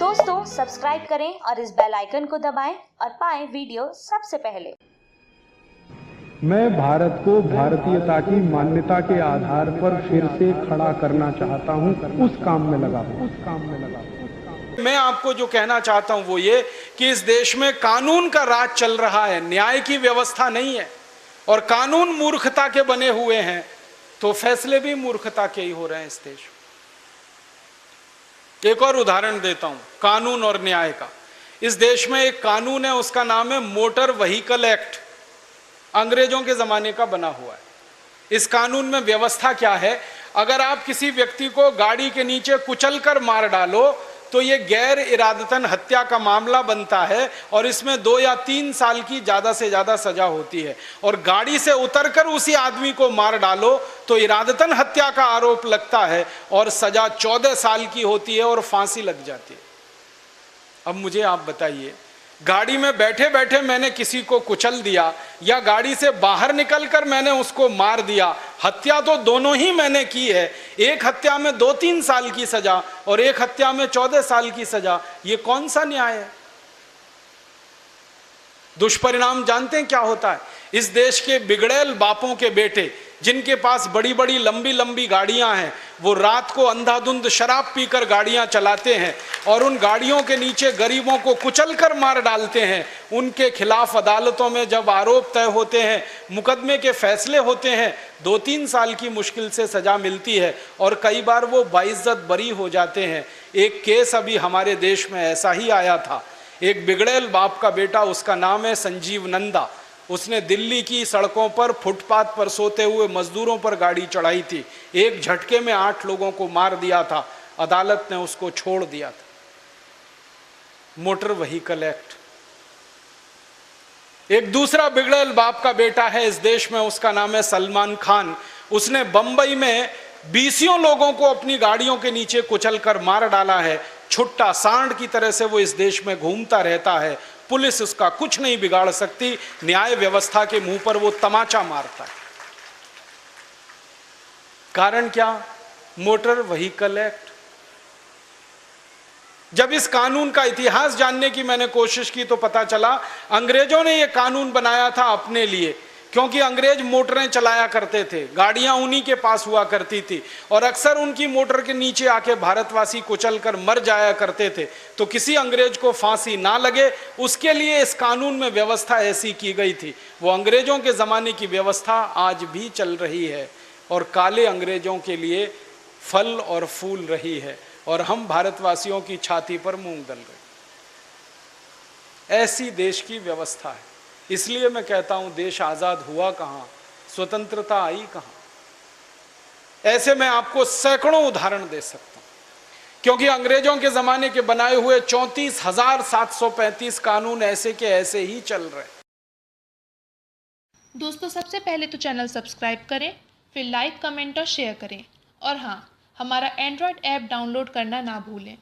दोस्तों सब्सक्राइब करें और इस बेल आइकन को दबाएं और पाएं वीडियो सबसे पहले। मैं भारत को भारतीयता की मान्यता के आधार पर फिर से खड़ा करना चाहता हूं, उस काम में लगा हूं। मैं आपको जो कहना चाहता हूं वो ये कि इस देश में कानून का राज चल रहा है, न्याय की व्यवस्था नहीं है और कानून मूर्खता के बने हुए हैं तो फैसले भी मूर्खता के ही हो रहे हैं इस देश में। एक और उदाहरण देता हूं कानून और न्याय का। इस देश में एक कानून है, उसका नाम है मोटर व्हीकल एक्ट, अंग्रेजों के जमाने का बना हुआ है। इस कानून में व्यवस्था क्या है, अगर आप किसी व्यक्ति को गाड़ी के नीचे कुचलकर मार डालो तो यह गैर इरादतन हत्या का मामला बनता है और इसमें 2 या 3 साल की ज्यादा से ज्यादा सजा होती है। और गाड़ी से उतरकर उसी आदमी को मार डालो तो इरादतन हत्या का आरोप लगता है और सजा 14 साल की होती है और फांसी लग जाती है। अब मुझे आप बताइए, गाड़ी में बैठे बैठे मैंने किसी को कुचल दिया या गाड़ी से बाहर निकलकर मैंने उसको मार दिया, हत्या तो दोनों ही मैंने की है। एक हत्या में 2-3 साल की सजा और एक हत्या में 14 साल की सजा, ये कौन सा न्याय है? दुष्परिणाम जानते हैं क्या होता है? इस देश के बिगड़ैल बापों के बेटे जिनके पास बड़ी बड़ी लंबी लंबी गाड़ियां हैं, वो रात को अंधाधुंध शराब पीकर गाड़ियां चलाते हैं और उन गाड़ियों के नीचे गरीबों को कुचलकर मार डालते हैं। उनके खिलाफ अदालतों में जब आरोप तय होते हैं, मुकदमे के फैसले होते हैं, 2-3 साल की मुश्किल से सजा मिलती है और कई बार वो बाइज्जत बरी हो जाते हैं। एक केस अभी हमारे देश में ऐसा ही आया था। एक बिगड़ैल बाप का बेटा, उसका नाम है संजीव नंदा, उसने दिल्ली की सड़कों पर फुटपाथ पर सोते हुए मजदूरों पर गाड़ी चढ़ाई थी। एक झटके में 8 लोगों को मार दिया था। अदालत ने उसको छोड़ दिया था। Motor vehicle act. एक दूसरा बिगड़ैल बाप का बेटा है इस देश में, उसका नाम है सलमान खान। उसने बंबई में 20 लोगों को अपनी गाड़ियों के नीचे कुचलकर मार डाला है। छुट्टा सांड की तरह से वो इस देश में घूमता रहता है, पुलिस उसका कुछ नहीं बिगाड़ सकती, न्याय व्यवस्था के मुंह पर वो तमाचा मारता है। कारण क्या? Motor vehicle act. जब इस कानून का इतिहास जानने की मैंने कोशिश की तो पता चला अंग्रेजों ने यह कानून बनाया था अपने लिए, क्योंकि अंग्रेज मोटरें चलाया करते थे, गाड़ियां उन्हीं के पास हुआ करती थी और अक्सर उनकी मोटर के नीचे आके भारतवासी कुचलकर मर जाया करते थे। तो किसी अंग्रेज को फांसी ना लगे उसके लिए इस कानून में व्यवस्था ऐसी की गई थी। वो अंग्रेजों के ज़माने की व्यवस्था आज भी चल रही है और काले अंग्रेजों के लिए फल और फूल रही है और हम भारतवासियों की छाती पर मूंग दल गए। ऐसी देश की व्यवस्था है। इसलिए मैं कहता हूं देश आजाद हुआ कहां, स्वतंत्रता आई कहां। ऐसे मैं आपको सैकड़ों उदाहरण दे सकता हूं, क्योंकि अंग्रेजों के जमाने के बनाए हुए 34,735 कानून ऐसे के ऐसे ही चल रहे। दोस्तों सबसे पहले तो चैनल सब्सक्राइब करें, फिर लाइक, कमेंट और शेयर करें और हाँ, हमारा एंड्रॉयड ऐप डाउनलोड करना ना भूलें।